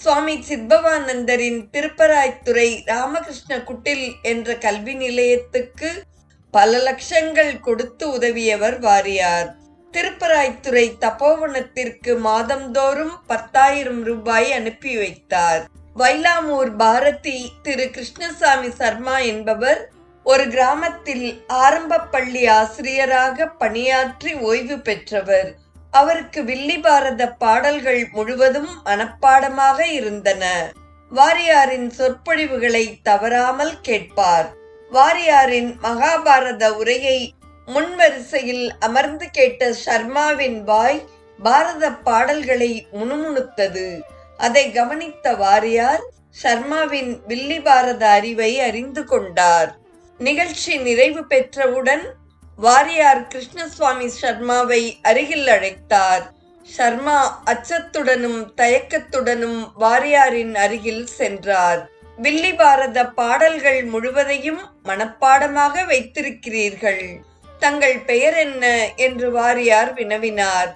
சுவாமி சித்பவானந்தரின் திருப்பராய்த்துறை ராமகிருஷ்ண குட்டில் என்ற கல்வி நிலையத்துக்கு பல லட்சங்கள் கொடுத்து உதவியவர் வாரியார். திருப்பராய்த்துறை தபோவனத்திற்கு மாதந்தோறும் 10,000 ரூபாய் அனுப்பி வைத்தார். வைலாமூர் பாரதி திரு கிருஷ்ணசாமி சர்மா என்பவர் ஒரு கிராமத்தில் ஆரம்ப பள்ளி ஆசிரியராக பணியாற்றி ஓய்வு பெற்றவர். அவருக்கு வில்லி பாரத பாடல்கள் முழுவதும் மனப்பாடமாக இருந்தன. வாரியாரின் சொற்பொழிவுகளை தவறாமல் கேட்பார். வாரியாரின் மகாபாரத உரையை முன்வரிசையில் அமர்ந்து கேட்ட சர்மாவின் வாய் பாரத பாடல்களை முணுமுணுத்தது. அதை கவனித்த வாரியார் சர்மாவின் வில்லி பாரத அறிவை அறிந்து கொண்டார். நிகழ்ச்சி நிறைவு பெற்றவுடன் வாரியார் கிருஷ்ணசுவாமி சர்மாவை அருகில் அழைத்தார். சர்மா அச்சத்துடனும் தயக்கத்துடனும் வாரியாரின் அருகில் சென்றார். வில்லி பாரத பாடல்கள் முழுவதையும் மனப்பாடமாக வைத்திருக்கிறீர்கள். தங்கள் பெயர் என்ன என்று வாரியார் வினவினார்.